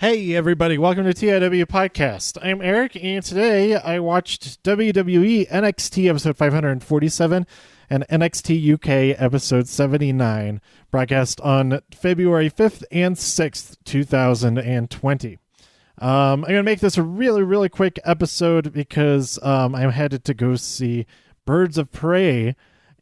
Hey everybody, welcome to TIW Podcast. I'm Eric, and today I watched WWE NXT episode 547 and NXT UK episode 79, broadcast on February 5th and 6th, 2020. I'm going to make this a really quick episode because I'm headed to go see Birds of Prey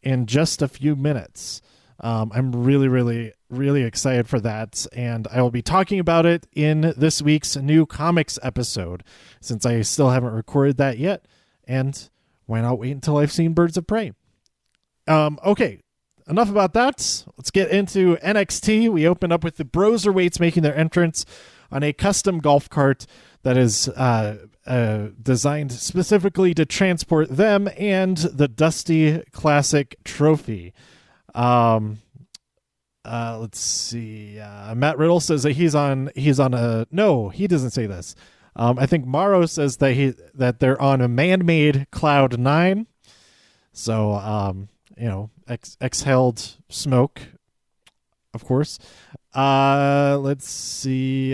in just a few minutes. I'm really excited for that, and I will be talking about it in this week's new comics episode, since I still haven't recorded that yet, and why not wait until I've seen Birds of Prey? Okay, enough about that. Let's get into NXT. We open up with the Broserweights making their entrance on a custom golf cart that is designed specifically to transport them and the Dusty Classic trophy. Let's see. Matt Riddle says that he's on a, no, he doesn't say this. I think Morrow says that they're on a man-made Cloud 9. So, exhaled smoke, of course. Let's see.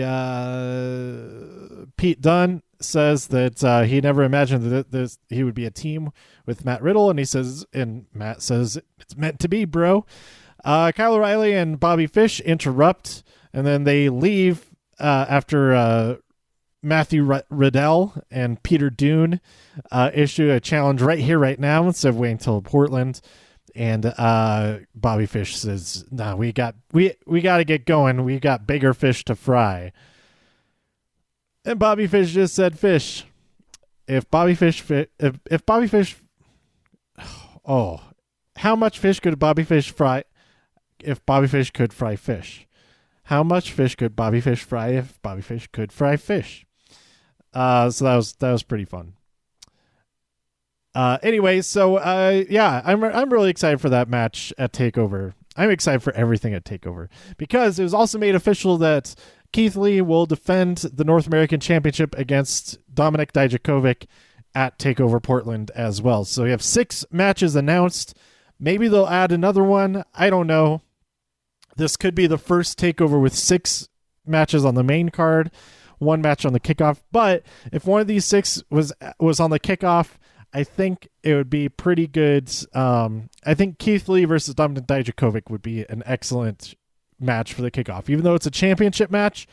Pete Dunne says that he never imagined that he would be a team with Matt Riddle, and Matt says it's meant to be, bro. Kyle O'Reilly and Bobby Fish interrupt, and then they leave after Matthew Riddle and Peter Dunne issue a challenge right here, right now, instead of waiting until Portland. And Bobby Fish says, "No, we got to get going. We got bigger fish to fry." And Bobby Fish just said, "Fish. If Bobby Fish, oh, how much fish could Bobby Fish fry if Bobby Fish could fry fish? How much fish could Bobby Fish fry if Bobby Fish could fry fish?" So that was pretty fun. Anyway, so I'm really excited for that match at TakeOver. I'm excited for everything at TakeOver because it was also made official that Keith Lee will defend the North American Championship against Dominik Dijakovic at TakeOver Portland as well. So we have 6 matches announced. Maybe they'll add another one. I don't know. This could be the first TakeOver with 6 matches on the main card, 1 match on the kickoff. But if one of these 6 was on the kickoff, I think it would be pretty good. I think Keith Lee versus Dominik Dijakovic would be an excellent match for the kickoff. Even though it's a championship match,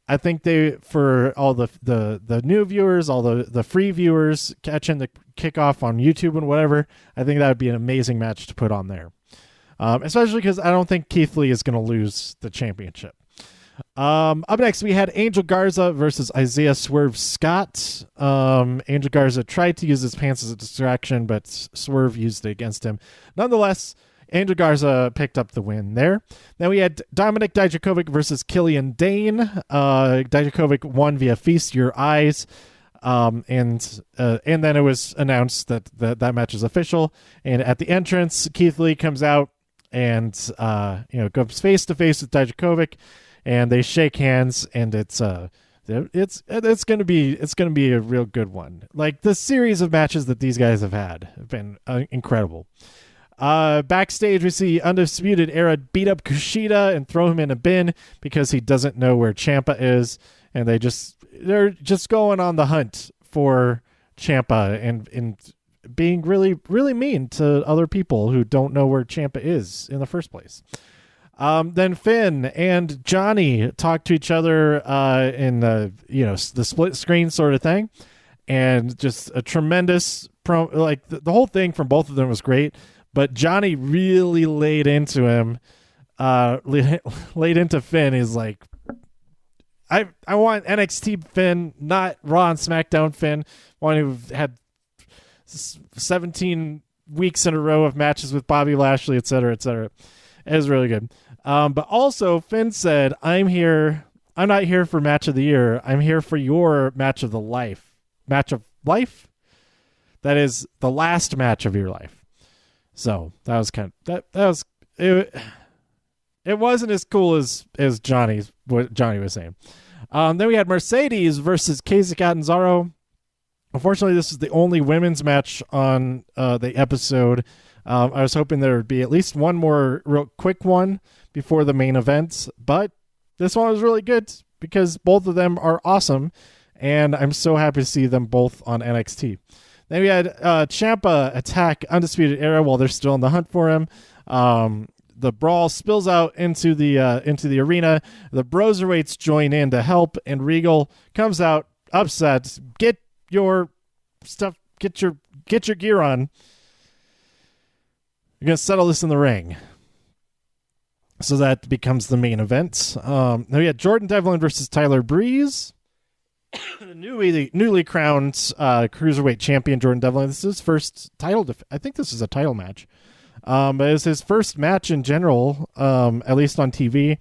I think for all the new viewers, all the free viewers catching the kickoff on YouTube and whatever, I think that would be an amazing match to put on there. Especially because I don't think Keith Lee is going to lose the championship. Up next, we had Angel Garza versus Isaiah Swerve Scott. Angel Garza tried to use his pants as a distraction, but Swerve used it against him. Nonetheless, Angel Garza picked up the win there. Then we had Dominik Dijakovic versus Killian Dane. Dijakovic won via Feast Your Eyes. And then it was announced that match is official. And at the entrance, Keith Lee comes out and goes face to face with Dijakovic, and they shake hands, and it's gonna be a real good one. Like, the series of matches that these guys have been incredible. Backstage, we see Undisputed Era beat up Kushida and throw him in a bin because he doesn't know where Ciampa is, and they're just going on the hunt for Ciampa and being really mean to other people who don't know where Ciampa is in the first place. Then Finn and Johnny talk to each other in the split screen sort of thing, and just a tremendous the whole thing from both of them was great. But Johnny really laid into him, laid into Finn. He's like, I want NXT Finn, not Raw and SmackDown Finn. One who had 17 weeks in a row of matches with Bobby Lashley, et cetera, et cetera. It was really good. But also, Finn said, I'm not here for match of the year. I'm here for your match of the life. Match of life? That is the last match of your life. So that was it wasn't as cool as what Johnny was saying. Then we had Mercedes versus Kacy Catanzaro. Unfortunately, this is the only women's match on the episode. I was hoping there would be at least one more real quick one before the main event, but this one was really good. because both of them are awesome, and I'm so happy to see them both on NXT. Then we had Ciampa attack Undisputed Era while they're still in the hunt for him. The brawl spills out into the arena. The Broserweights join in to help, and Regal comes out upset. Get your stuff. Get your gear on. You're gonna settle this in the ring. So that becomes the main event. Then we had Jordan Devlin versus Tyler Breeze. The newly crowned cruiserweight champion Jordan Devlin. This is his first title. I think this is a title match. But it was his first match in general, at least on TV.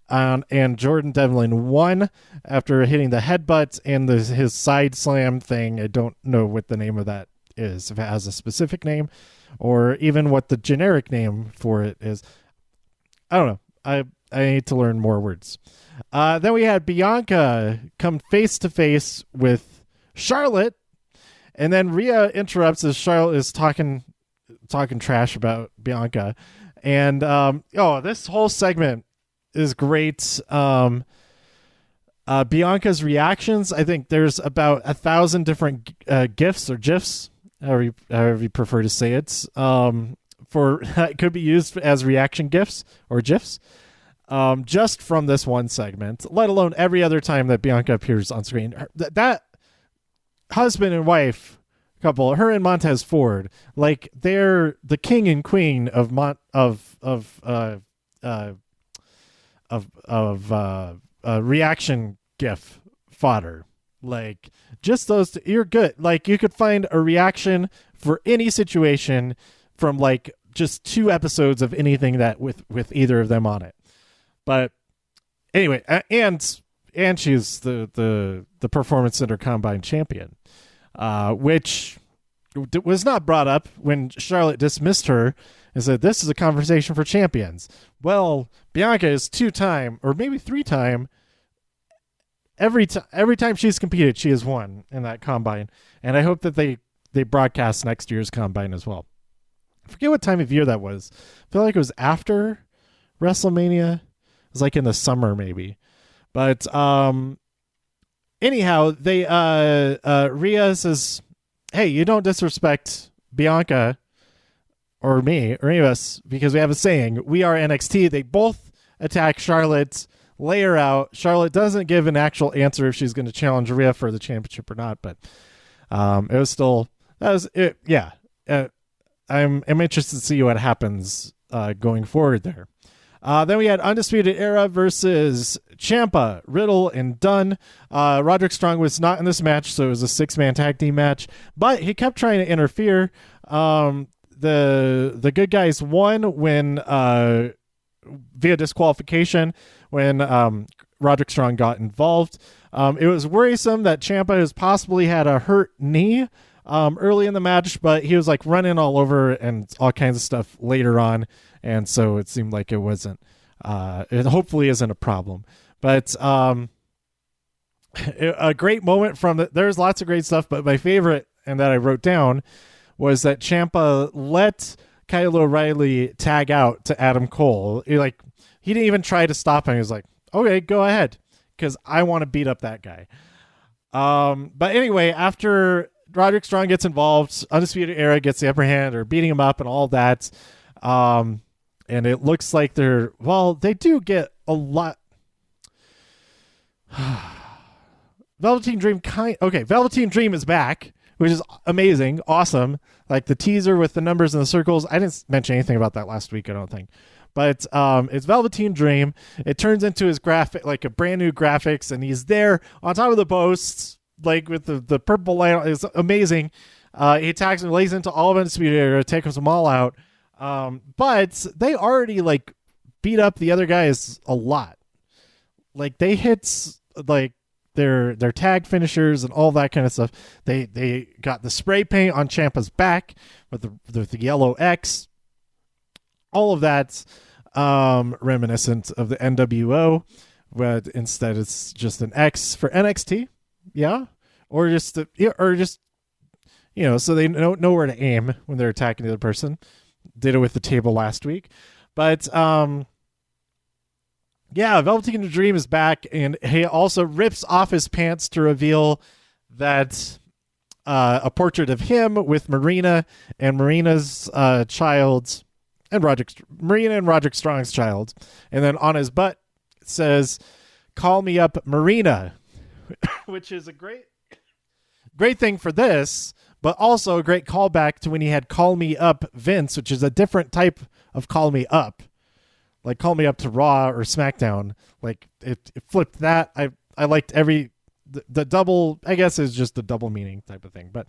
And Jordan Devlin won after hitting the headbutt and his side slam thing. I don't know what the name of that is, if it has a specific name, or even what the generic name for it is. I don't know. I need to learn more words. Then we had Bianca come face to face with Charlotte, and then Rhea interrupts as Charlotte is talking trash about Bianca, and this whole segment is great. Bianca's reactions. I think there's about 1,000 different gifs or gifs, however you prefer to say it. It could be used as reaction gifs or gifs. Just from this one segment, let alone every other time that Bianca appears on screen. That husband and wife couple, her and Montez Ford, like they're the king and queen of reaction gif fodder. Like just those two, you're good. Like you could find a reaction for any situation from like just 2 episodes of anything that with either of them on it. But anyway, and she's the Performance Center Combine champion, which was not brought up when Charlotte dismissed her and said, this is a conversation for champions. Well, Bianca is 2-time or maybe 3-time. Every time she's competed, she has won in that combine. And I hope that they broadcast next year's combine as well. I forget what time of year that was. I feel like it was after WrestleMania. It was like in the summer maybe. But anyhow, Rhea says, hey, you don't disrespect Bianca or me or any of us because we have a saying, we are NXT. They both attack Charlotte, lay her out. Charlotte doesn't give an actual answer if she's going to challenge Rhea for the championship or not, but it was still, that was it. Yeah. I'm interested to see what happens going forward there. Then we had Undisputed Era versus Ciampa, Riddle, and Dunne. Roderick Strong was not in this match, so it was a 6-man tag team match, but he kept trying to interfere. The good guys won when via disqualification when Roderick Strong got involved. It was worrisome that Ciampa has possibly had a hurt knee early in the match, but he was like running all over and all kinds of stuff later on, and so it seemed like it wasn't it hopefully isn't a problem. But a great moment from there's lots of great stuff, but my favorite and that I wrote down was that Ciampa let Kyle O'Reilly tag out to Adam Cole. He didn't even try to stop him. He was like, okay, go ahead, because I want to beat up that guy. But anyway, after Roderick Strong gets involved, Undisputed Era gets the upper hand or beating him up and all that. And it looks like they do get a lot. Velveteen Dream Velveteen Dream is back, which is amazing. Awesome. Like the teaser with the numbers and the circles. I didn't mention anything about that last week, I don't think. But it's Velveteen Dream. It turns into his graphic, like a brand new graphics, and he's there on top of the posts, like with the purple light. It's amazing. He attacks and lays into all of Undisputed Era, takes them all out. But they already like beat up the other guys a lot. Like they hit like their tag finishers and all that kind of stuff. They got the spray paint on Ciampa's back with the yellow X. All of that's reminiscent of the NWO, but instead it's just an X for NXT. Yeah. Or just so they know where to aim when they're attacking the other person. Did it with the table last week. But Yeah, Velveteen Dream is back, and he also rips off his pants to reveal that a portrait of him with Marina and Marina's child, and Marina and Roderick Strong's child, and then on his butt it says, "Call me up, Marina," which is a great thing for this, but also a great callback to when he had "Call Me Up Vince," which is a different type of "Call Me Up." Like Call Me Up to Raw or SmackDown. Like it flipped that. I liked the double, I guess it's just the double meaning type of thing. But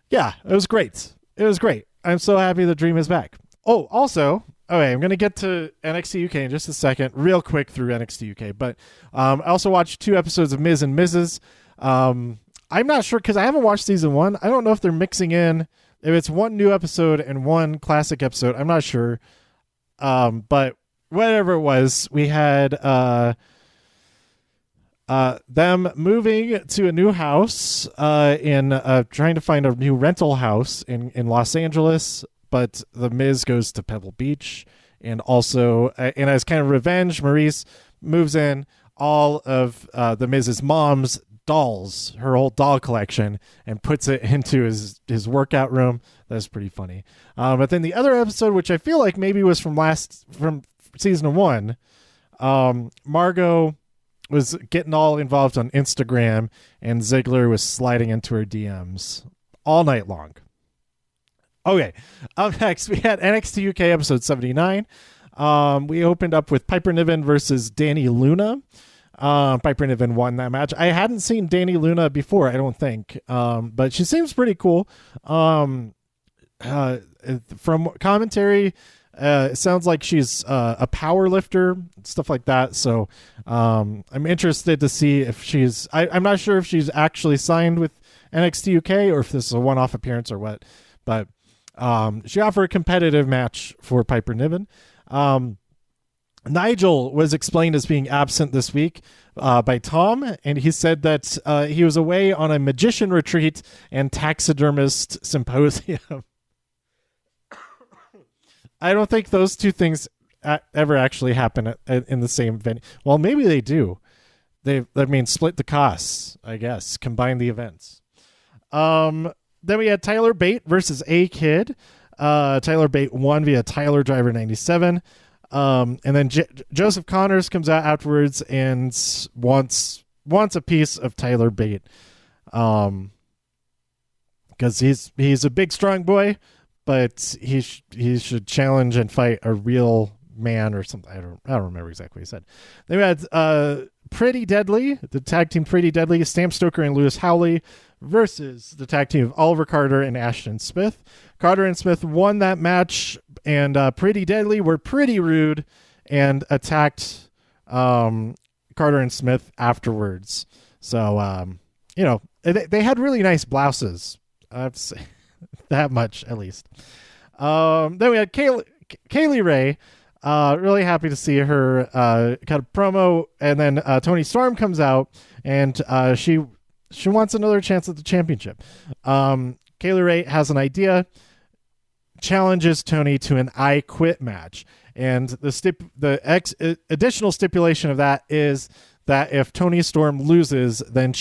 yeah, it was great. It was great. I'm so happy the Dream is back. Oh, also, okay, I'm going to get to NXT UK in just a second, real quick through NXT UK. But I also watched 2 episodes of Miz and Mrs. I'm not sure because I haven't watched season 1. I don't know if they're mixing in, if it's one new episode and one classic episode. I'm not sure. But whatever it was, we had them moving to a new house in trying to find a new rental house in Los Angeles, but the Miz goes to Pebble Beach, and also and as kind of revenge, Maurice moves in all of the Miz's mom's dolls, her whole doll collection, and puts it into his workout room. That's pretty funny. But then the other episode, which I feel like maybe was from season 1, Margot was getting all involved on Instagram, and Ziggler was sliding into her DMs all night long. Okay, up next we had NXT UK episode 79. We opened up with Piper Niven versus Dani Luna. Piper Niven won that match. I hadn't seen Dani Luna before, I don't think, but she seems pretty cool. From commentary, it sounds like she's a power lifter, stuff like that. So I'm interested to see if she's... I'm not sure if she's actually signed with NXT UK or if this is a one-off appearance or what. But she offered a competitive match for Piper Niven. Nigel was explained as being absent this week by Tom, and he said that he was away on a magician retreat and taxidermist symposium. I don't think those two things ever actually happen in the same venue. Well, maybe they do. Split the costs, I guess. Combine the events. Then we had Tyler Bate versus A-Kid. Tyler Bate won via Tyler Driver 97. And then Joseph Connors comes out afterwards and wants a piece of Tyler Bate. Because he's a big, strong boy, but he should challenge and fight a real man or something. I don't remember exactly what he said. Then we had Pretty Deadly, the tag team Pretty Deadly, Sam Stoker and Lewis Howley versus the tag team of Oliver Carter and Ashton Smith. Carter and Smith won that match, and Pretty Deadly were pretty rude and attacked Carter and Smith afterwards. So, they had really nice blouses. I have to say that much, at least. Then we had Kaylee Ray. Really happy to see her cut a promo, and then Toni Storm comes out, and she wants another chance at the championship. Kaylee Ray has an idea, challenges Toni to an I Quit match, and the additional stipulation of that is that if Toni Storm loses, then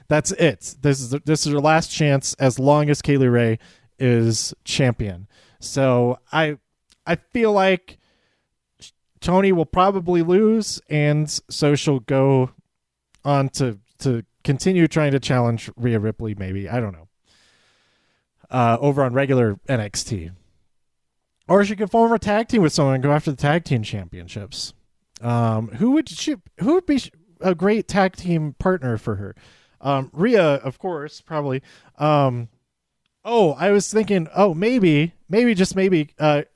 that's it. This is her last chance as long as Kaylee Ray is champion. So I feel like Toni will probably lose, and so she'll go on to continue trying to challenge Rhea Ripley, maybe. I don't know. Over on regular NXT. Or she could form a tag team with someone and go after the tag team championships. Who would be a great tag team partner for her? Rhea, of course, probably. I was thinking, maybe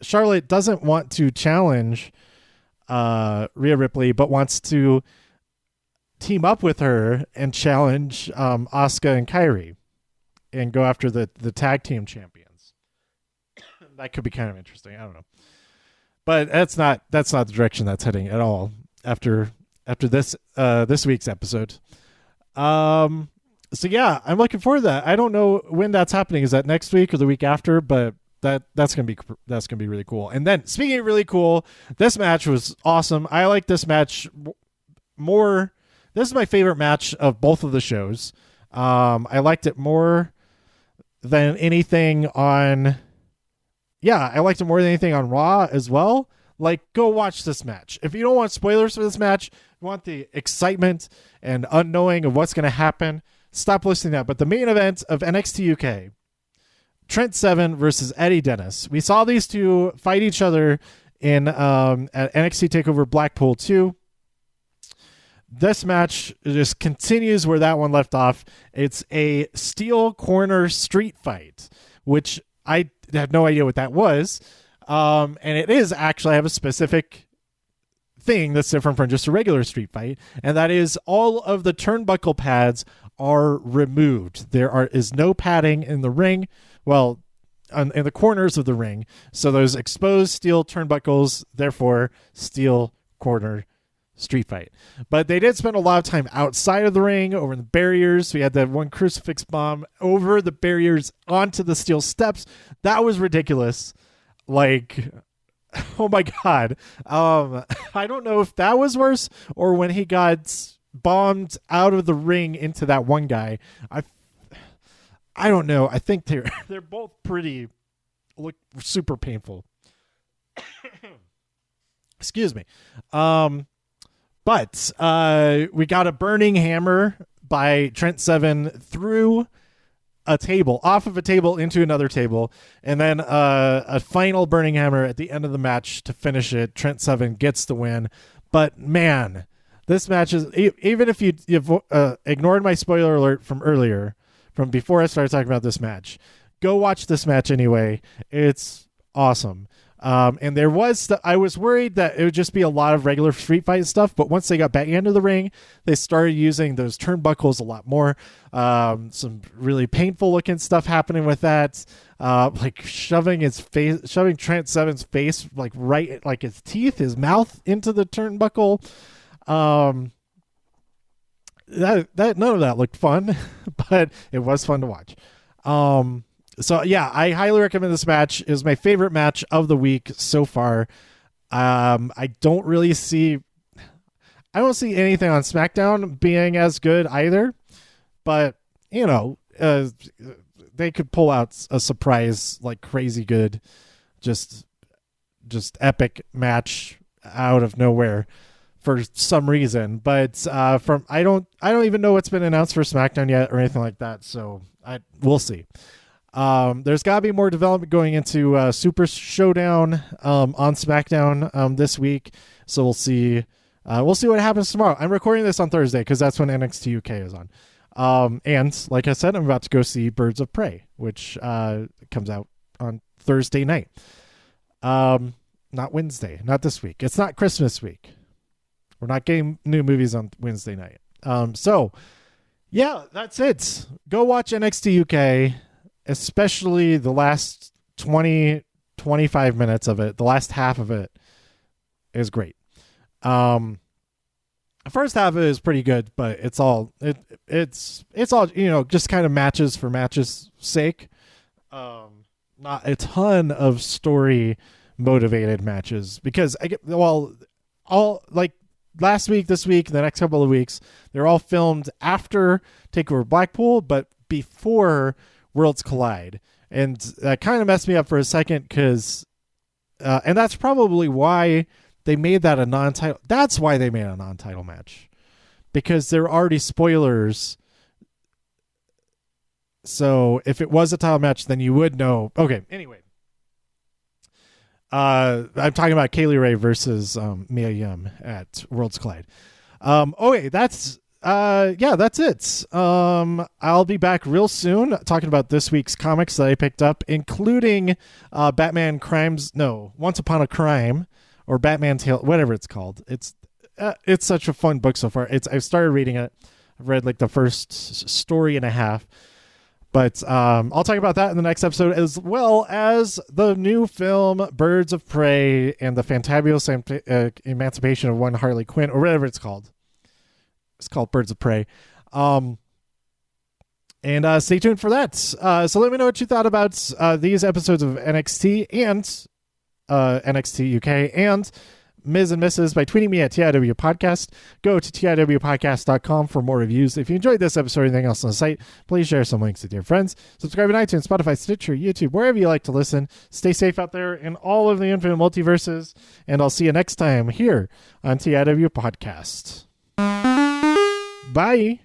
Charlotte doesn't want to challenge Rhea Ripley, but wants to team up with her and challenge Asuka and Kairi and go after the tag team champions. That could be kind of interesting. I don't know, but that's not the direction that's heading at all after this week's episode. So yeah, I'm looking forward to that. I don't know when that's happening. Is that next week or the week after? But that's gonna be really cool. And then speaking of really cool, this match was awesome. I like this match more. This is my favorite match of both of the shows. I liked it more than anything on. Yeah, I liked it more than anything on Raw as well. Like, go watch this match. If you don't want spoilers for this match, you want the excitement and unknowing of what's going to happen, stop listening to that. But the main event of NXT UK, Trent Seven versus Eddie Dennis. We saw these two fight each other in at NXT TakeOver Blackpool 2. This match just continues where that one left off. It's a steel corner street fight, which I had no idea what that was. And it is actually, I have a specific thing that's different from just a regular street fight. And that is all of the turnbuckle pads are removed. There is no padding in the ring. Well, in the corners of the ring. So those exposed steel turnbuckles, therefore steel corner street fight. But they did spend a lot of time outside of the ring, over the barriers. We had that one crucifix bomb over the barriers onto the steel steps. That was ridiculous. Like, oh my God. I don't know if that was worse or when he got bombed out of the ring into that one guy. I don't know. I think they're both look super painful. Excuse me. But we got a burning hammer by Trent Seven through a table, off of a table into another table, and then a final burning hammer at the end of the match to finish it. Trent Seven gets the win. But man, this match is, even if you've ignored my spoiler alert from earlier, from before I started talking about this match, go watch this match anyway. It's awesome. And there was, I was worried that it would just be a lot of regular street fight stuff, but once they got back into the ring, they started using those turnbuckles a lot more. Some really painful looking stuff happening with that. Like shoving Trent Seven's face, like right, like his teeth, his mouth into the turnbuckle. That none of that looked fun, but it was fun to watch. So yeah, I highly recommend this match. It was my favorite match of the week so far. I don't see anything on SmackDown being as good either, but you know, they could pull out a surprise, like crazy good, just epic match out of nowhere for some reason. But I don't even know what's been announced for SmackDown yet or anything like that. So we'll see. There's got to be more development going into Super Showdown on SmackDown this week. So we'll see what happens tomorrow. I'm recording this on Thursday because that's when NXT UK is on. And like I said, I'm about to go see Birds of Prey, which comes out on Thursday night. Not Wednesday, not this week. It's not Christmas week. We're not getting new movies on Wednesday night. So yeah, that's it. Go watch NXT UK. Especially the last 20-25 minutes of it. The last half of it is great. The first half of it is pretty good, but it's all just kind of matches for matches sake. Not a ton of story motivated matches, because all like last week, this week, the next couple of weeks, they're all filmed after TakeOver Blackpool, but before Worlds Collide. And that kind of messed me up for a second because and that's probably why they made that a non-title. That's why they made a non-title match, because there are already spoilers. So if it was a title match, then you would know. Okay, anyway. I'm talking about Kaylee Ray versus Mia Yim at Worlds Collide. Okay, that's it. I'll be back real soon talking about this week's comics that I picked up, including Once Upon a Crime, or Batman Tale, whatever it's called. It's such a fun book so far. I've started reading it. I've read like the first story and a half. But I'll talk about that in the next episode, as well as the new film Birds of Prey and the Fantabulous Emancipation of One Harley Quinn, or whatever it's called. It's called Birds of Prey. And stay tuned for that. So let me know what you thought about these episodes of NXT and NXT UK and Ms. and Mrs. by tweeting me at TIW Podcast. Go to TIWpodcast.com for more reviews. If you enjoyed this episode or anything else on the site, please share some links with your friends. Subscribe on iTunes, Spotify, Stitcher, YouTube, wherever you like to listen. Stay safe out there in all of the infinite multiverses, and I'll see you next time here on TIW Podcast. Bye.